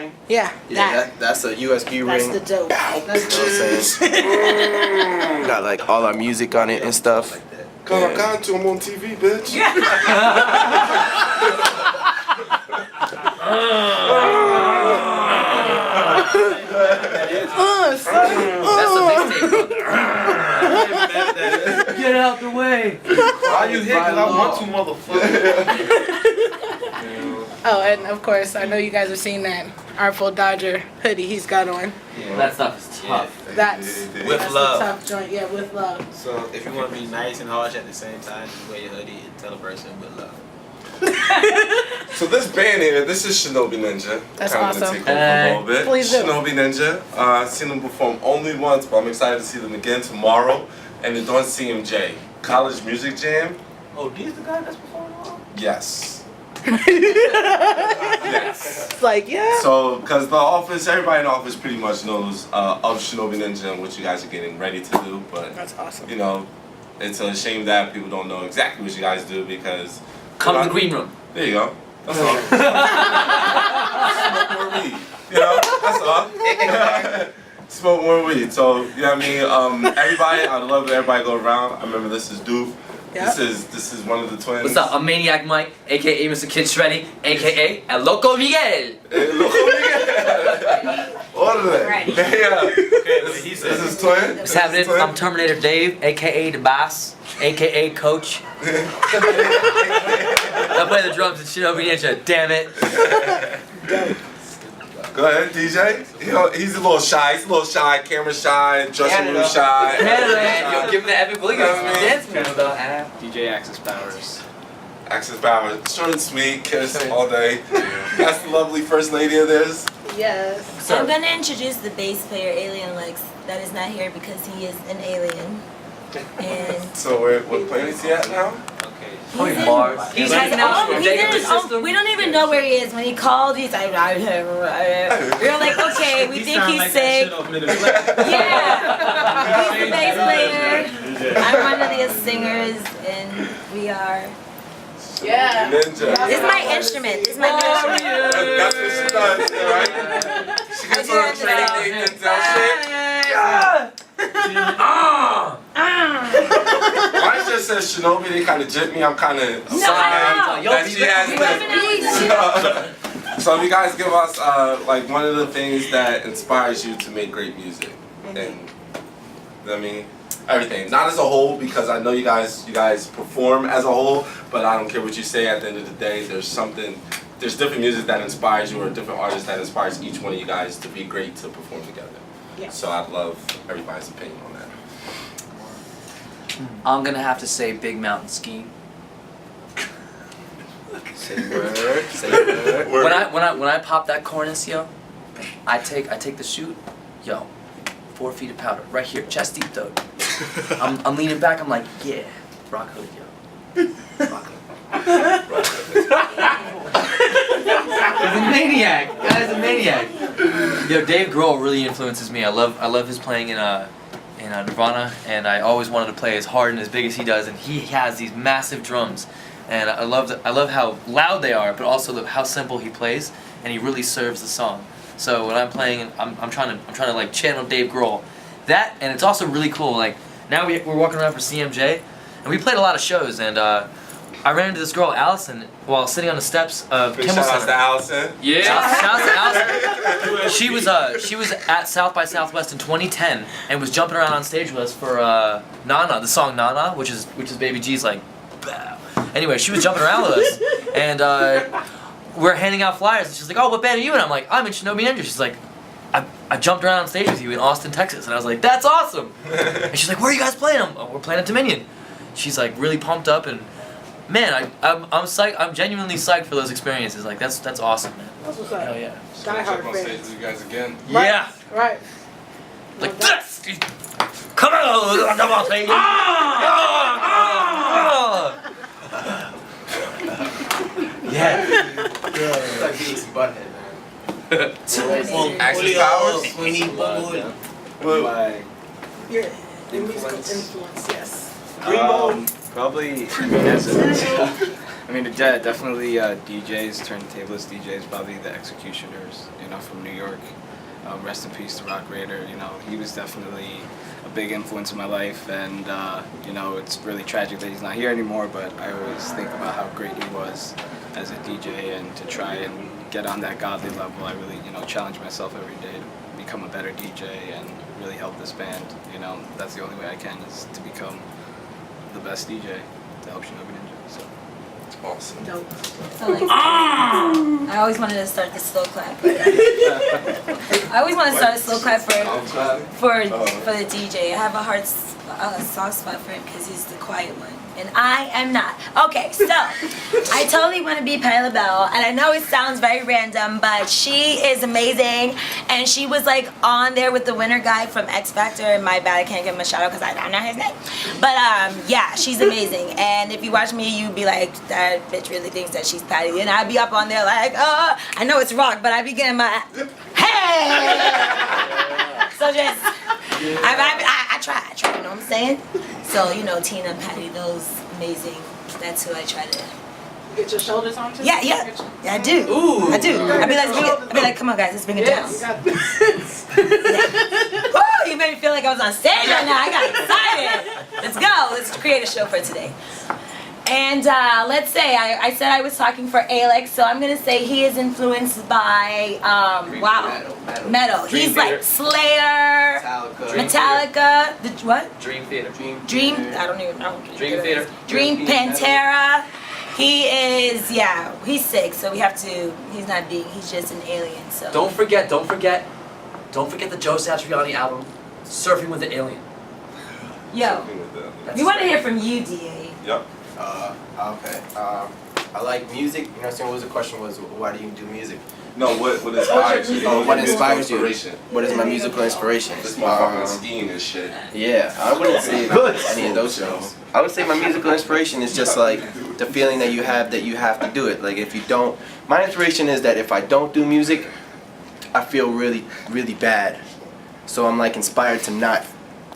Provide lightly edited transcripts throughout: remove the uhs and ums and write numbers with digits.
ring? Yeah, Yeah, that's a USB ring. That's the dope. That's You know what I'm saying? Got like all our music on it and stuff. Cause I got to, I'm on TV, bitch. That's a mixtape. Get out the way. Why you hit? Cause I want to, motherfucker. Oh, and of course, I know you guys have seen that Artful Dodger hoodie he's got on. Yeah. That stuff is tough. That's With love. a tough joint. Yeah, with love. So if you want to be nice and harsh at the same time, just wear your hoodie and tell a person with love. So this band here, this is Shinobi Ninja. That's Kinda awesome. Gonna take over a little bit. Please do. Shinobi Ninja. I've seen them perform only once, but I'm excited to see them again tomorrow. And they're doing CMJ, College Music Jam. Oh, these the guy that's performing on? Yes. Yes. It's like, yeah. So, because the office, everybody in the office pretty much knows of Shinobi Ninja and what you guys are getting ready to do. But, That's awesome. you know, it's a shame that people don't know exactly what you guys do because... Come to the green room. There you go. That's all. Smoke more weed. You know, that's all. Smoke more weed. So, you know what I mean? Everybody, I'd love that everybody go around. I remember this is Duke. Yep. This is one of the twins. What's up? I'm Maniac Mike, aka Mr. Kid Shreddy, aka El Loco Miguel. Order Right. Yeah. Okay, but he said This is twin. What's happening? I'm Terminator Dave, aka The Boss, aka Coach. I play the drums in Shinobi Ninja, damn it. Go ahead, DJ. You know, he's a little shy. He's a little shy, camera shy, dressing room shy. Man, yo, give him the epic boogie. Dance move though. DJ Access Powers. Access Power, short and sweet, kiss all day. That's the lovely first lady of theirs. Yes. So I'm gonna introduce the bass player, Alien Lex, that is not here because he is an alien. And So what planet is he at now? Okay. Oh, Mars. He's hanging out with he's in the his own, system. we don't even know where he is. When he called, he's like, we're like, okay, we think he's sick. Yeah, he's the bass player. I'm one of the singers, and we are. Yeah. Ninja. This is my instrument. This is my instrument. That's what she does, right? She gets her training and tell shit. Mine just says Shinobi, they kind of jip me. I'm kind of sorry that she has this. So if you guys give us like one of the things that inspires you to make great music, and I mean everything, not as a whole because I know you guys perform as a whole, but I don't care what you say. At the end of the day, there's different music that inspires you or different artists that inspires each one of you guys to be great to perform together. Yeah. So I'd love everybody's opinion on that. I'm gonna have to say Big Mountain Skiing. Say word. Say word. When I pop that cornice, yo, I take the shoot, yo, 4 feet of powder right here, chest deep though. I'm leaning back. I'm like, yeah, rock hood, yo. Rock hood. He's a maniac. Guy's a maniac. Yo, Dave Grohl really influences me. I love his playing in Nirvana, and I always wanted to play as hard and as big as he does. And he has these massive drums, and I love how loud they are, but also how simple he plays, and he really serves the song. So when I'm playing, I'm trying to like channel Dave Grohl. That, and it's also really cool. Like now we're walking around for CMJ, and we played a lot of shows, and I ran into this girl, Allison, while sitting on the steps of Kimmel Shout out Center. to Allison. Yeah. Shout out to Allison. She was at South by Southwest in 2010 and was jumping around on stage with us for Nana, the song Nana, which is Baby G's like. Bow. Anyway, she was jumping around with us, and we're handing out flyers. And she's like, "Oh, what band are you in?" I'm like, "I'm in Shinobi Ninja." She's like, I jumped around on stage with you in Austin, Texas," and I was like, "That's awesome." And she's like, "Where are you guys playing?" "We're playing at Dominion." She's like really pumped up, and man, I'm psyched. I'm genuinely psyched for those experiences. Like that's awesome, man. That's what's up. Hell yeah. Die hard Check on stage fans. with you guys again. Yeah. Right. Like this. Come on, come on, baby. Yeah. It's like being some butthead, man. Access Powers. Your musical influence, yes. Probably, I mean, as a I mean, yeah, definitely DJs, turntablist DJs, probably the Executioners, you know, from New York. Rest in peace to Rock Raider. You know, he was definitely a big influence in my life, and you know, it's really tragic that he's not here anymore. But I always think about how great he was as a DJ, and to try and get on that godly level, I really, you know, challenge myself every day to become a better DJ and really help this band. You know, that's the only way I can, is to become the best DJ to help Shinobi Ninja. So. Awesome. Dope. So, like, I always wanted to start the slow clap. I always want to start a slow clap for the DJ. I have a soft spot for him because he's the quiet one, and I am not. Okay, so I totally want to be Patti LaBelle, and I know it sounds very random, but she is amazing, and she was like on there with the winner guy from X Factor. And my bad, I can't give him a shout out because I don't know his name. But yeah, she's amazing, and if you watch me, you'd be like, that bitch really thinks that she's Patti, and I'd be up on there like, oh, I know it's rock, but I be getting my hey. So just. I try, you know what I'm saying? So, you know, Tina, Patti, those amazing, that's who I try to. Get your shoulders on too? Yeah, I do. Ooh. I do. I'd be like, come on guys, let's bring it down. You got this. Yeah. Woo, you made me feel like I was on stage right now. I got excited. Let's go. Let's create a show for today. And let's say I said I was talking for Alex, so I'm gonna say he is influenced by metal. He's Theater. like Slayer, Metallica, the what? Dream Theater. Dream. I don't even know. Dream Theater. Dream Pantera. He is, yeah. He's sick, so we have to. He's not being. He's just an alien. So. Don't forget the Joe Satriani album, Surfing with the Alien. Yo, we want to hear from you, Da. Yep. Okay. I like music. You know what I'm saying? What was the question? Was why do you do music? No, what inspires you? What inspires you? Inspiration. What is my musical inspiration? This motherfucking skiing and shit. Yeah, I wouldn't say any of those things. I would say my musical inspiration is just like the feeling that you have to do it. Like if you don't, my inspiration is that if I don't do music, I feel really, really bad. So I'm like inspired to not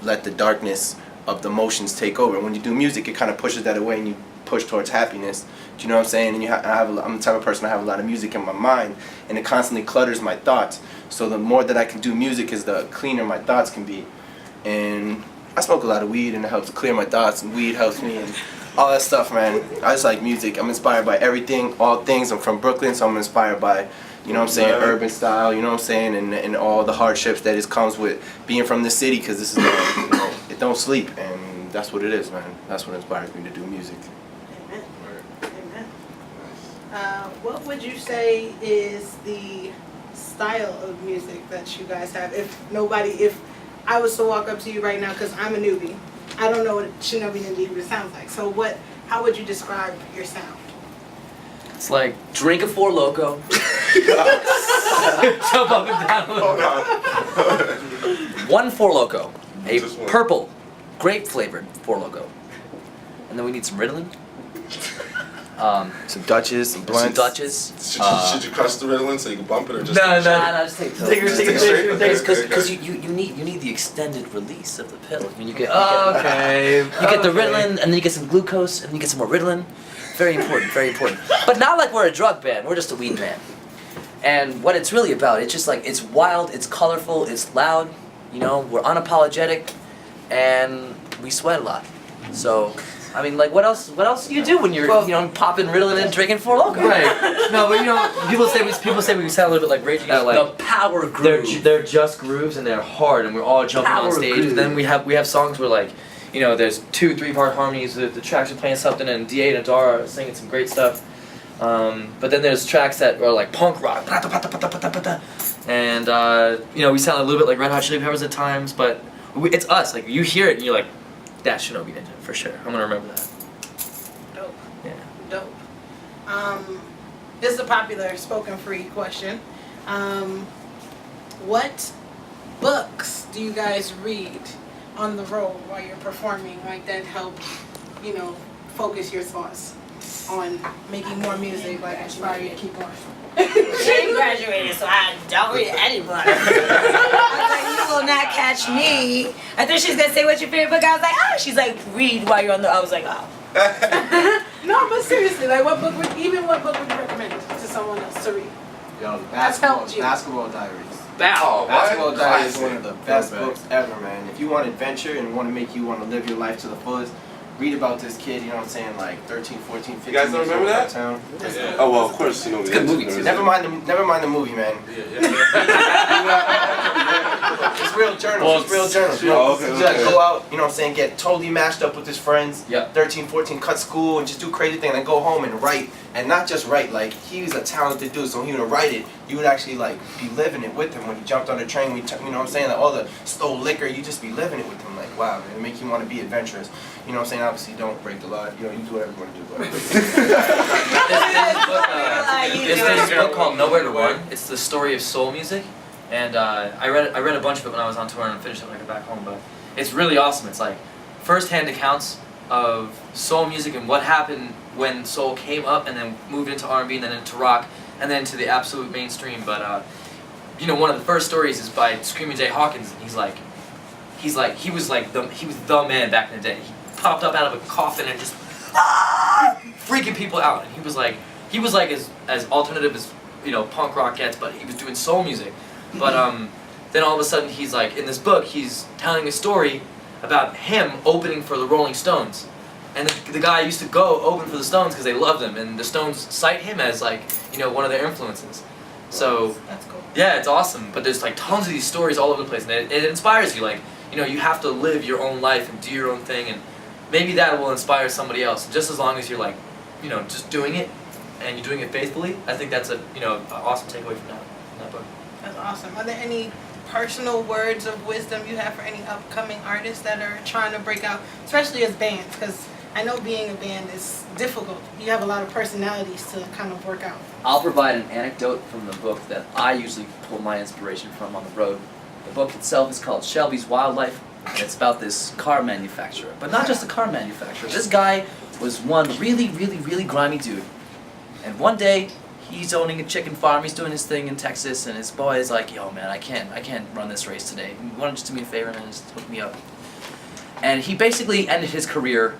let the darkness of the emotions take over. When you do music, it kind of pushes that away and you push towards happiness. Do you know what I'm saying? And I'm the type of person, I have a lot of music in my mind, and it constantly clutters my thoughts. So the more that I can do music is the cleaner my thoughts can be. And I smoke a lot of weed, and it helps clear my thoughts, and weed helps me, and all that stuff, man. I just like music. I'm inspired by everything, all things. I'm from Brooklyn, so I'm inspired by, you know what I'm saying, urban style, you know what I'm saying, and all the hardships that it comes with being from the city, because this is, you know, it don't sleep, and that's what it is, man. That's what inspires me to do music. Amen. Amen. What would you say is the style of music that you guys have? If I was to walk up to you right now, because I'm a newbie, I don't know what Shinobi Ninja even sounds like. So how would you describe your sound? It's like drink a Four Loko, jump up and down. One Four Loko, a Just one. purple, grape flavored Four Loko, and then we need some Ritalin. Some Dutches, some blunts. Should you crush the Ritalin so you can bump it, or just No, just take pills. Take Because you need the extended release of the pill. I mean, you get the Ritalin, and then you get some glucose, and then you get some more Ritalin. Very important, very important. But not like we're a drug band. We're just a weed band. And what it's really about, it's just like it's wild, it's colorful, it's loud. You know, we're unapologetic, and we sweat a lot. So. I mean, like, what else do you do when you're, popping Ritalin and drinking Four Loko? Right. No, but people say we sound a little bit like Rage Against the power grooves. They're just grooves and they're hard and we're all jumping on stage. Groove. But then we have songs where like, there's 2-3 part harmonies. The tracks are playing something and Da and Adara are singing some great stuff. But then there's tracks that are like punk rock, and we sound a little bit like Red Hot Chili Peppers at times. But it's us. Like you hear it and you're like, that's Shinobi Ninja for sure. I'm gonna remember that. Dope. Yeah. Dope. This is a popular Spokenfree question. What books do you guys read on the road while you're performing, like that help, focus your thoughts on making more music, like inspire you to keep going? She ain't graduated, so I don't read any book. I was like, you will not catch me. I thought she was gonna say what's your favorite book. I was like, she's like, read while you're on the. I was like, No, but seriously, like what book would you recommend to someone else to read? Yo, That's helped you. Basketball Diaries. Oh, Basketball Diaries is classic. one of the best Throwback. books ever, man. If you want adventure and want to make you want to live your life to the fullest, read about this kid, you know what I'm saying, like 13, 14, 15 You guys don't years remember old that? Town. Yeah. Oh well, of course you know. It's a good movie, too. Never mind the movie, man. It's real journals. It's real journals. You know, Oh, okay, you gotta okay. go out, you know what I'm saying, get totally mashed up with his friends. Yeah. 13, 14, cut school and just do crazy things and then go home and write. And not just write, like he was a talented dude, so when he would write it, you would actually like be living it with him. When he jumped on the train, you know what I'm saying, like all the stole liquor, you just be living it with him. Like wow, man, it make you want to be adventurous. You know what I'm saying? Obviously, don't break the law. You know, you do whatever you want to do. There's this book called Nowhere to Run. It's the story of soul music, and I read a bunch of it when I was on tour and I finished it when I got back home. But it's really awesome. It's like first-hand accounts of soul music and what happened when soul came up and then moved into R&B and then into rock and then to the absolute mainstream. But you know, one of the first stories is by Screaming Jay Hawkins. And he was the man back in the day. He popped up out of a coffin and just freaking people out. And he was like as alternative as, you know, punk rock gets, but he was doing soul music. But then all of a sudden he's like, in this book, he's telling a story about him opening for the Rolling Stones. And the guy used to go open for the Stones because they loved him, and the Stones cite him as like, you know, one of their influences. So That's cool. yeah, it's awesome. But there's like tons of these stories all over the place, and it inspires you. Like, you know, you have to live your own life and do your own thing, and maybe that will inspire somebody else. Just as long as you're like, you know, just doing it and you're doing it faithfully, I think that's a, you know, an awesome takeaway from that book. That's awesome. Are there any personal words of wisdom you have for any upcoming artists that are trying to break out, especially as bands? Because I know being a band is difficult. You have a lot of personalities to kind of work out. I'll provide an anecdote from the book that I usually pull my inspiration from on the road. The book itself is called Shelby's Wildlife, and it's about this car manufacturer. But not just a car manufacturer. This guy was one really, really, really grimy dude. And one day, he's owning a chicken farm, he's doing his thing in Texas, and his boy is like, yo man, I can't run this race today. You wanna just do me a favor and just hook me up? And he basically ended his career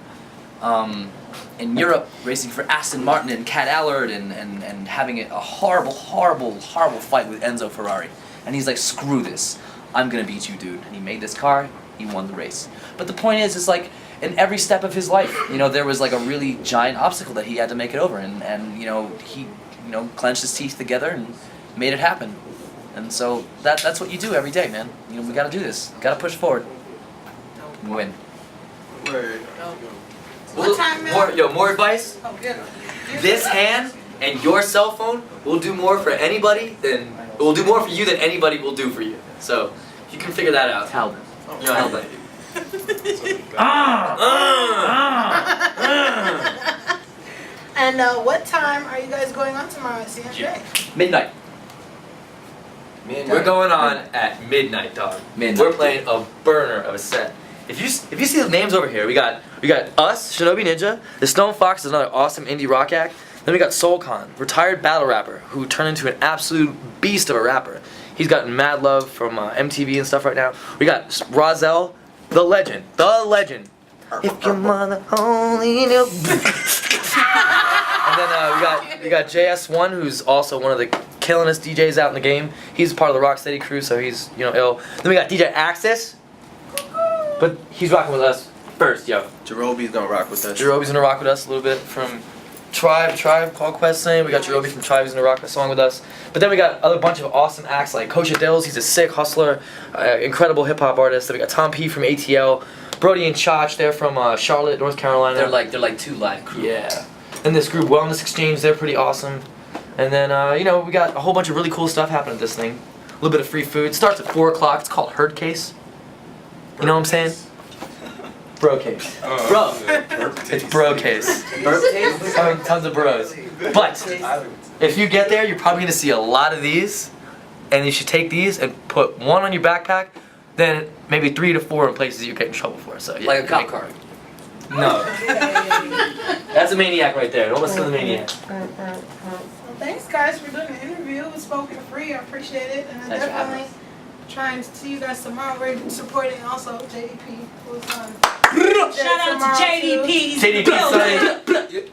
in Europe, racing for Aston Martin and Cat Allard and having a horrible fight with Enzo Ferrari. And he's like, screw this, I'm gonna beat you, dude. And he made this car, he won the race. But the point is like, in every step of his life, you know, there was like a really giant obstacle that he had to make it over, and you know, he, you know, clenched his teeth together and made it happen. And so that's what you do every day, man. You know, we gotta do this, gotta push forward and win. Word. What time, man? More advice. Oh, good. This hand and your cell phone will do more for anybody than will do more for you than anybody will do for you. So you can figure that out. Tell them. You know, Tell them. And what time are you guys going on tomorrow at CMJ? Midnight. We're going on at midnight, dog. Midnight. We're playing a burner of a set. If you see the names over here, we got us, Shinobi Ninja. The Stone Fox is another awesome indie rock act. Then we got Soulcon, retired battle rapper who turned into an absolute beast of a rapper. He's gotten mad love from MTV and stuff right now. We got Rozelle, the legend. If your mother only knew. And then we got JS1, who's also one of the killingest DJs out in the game. He's part of the Rocksteady crew, so he's, you know, ill. Then we got DJ Axis, but he's rocking with us first, yo. Jerobe's gonna rock with us. Jerobe's gonna rock with us a little bit from Tribe Called Quest Same. We got Jerobe from Tribe who's gonna rock a song with us. But then we got other bunch of awesome acts like Coach Dills, he's a sick hustler, incredible hip hop artist. Then we got Tom P from ATL, Brody and Chach, they're from Charlotte, North Carolina. They're like two live crew. Yeah. And this group Wellness Exchange, they're pretty awesome. And then you know, we got a whole bunch of really cool stuff happening at this thing. A little bit of free food. It starts at 4 o'clock. It's called Herd Case. You know what I'm saying? Bro case. Bro. It's bro case. Burp case? Tons of bros. But if you get there, you're probably gonna see a lot of these, and you should take these and put one on your backpack, then maybe 3 to 4 in places you get in trouble for. So yeah, Like a cop car. No. That's a maniac right there. Don't listen to the maniac. Well, thanks guys for doing the interview with Spokenfree. I appreciate it, and I Thanks for having definitely trying to see you guys tomorrow. We're supporting also JDP. Shout out to JDP. JDP,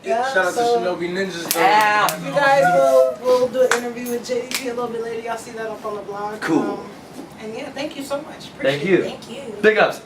Yeah, Shout out so to Shinobi Ninjas. you guys will do an interview with JDP a little bit later. Y'all see that up on the blog. Cool. And yeah, thank you so much. Thank Appreciate you. it. Thank you. Big ups.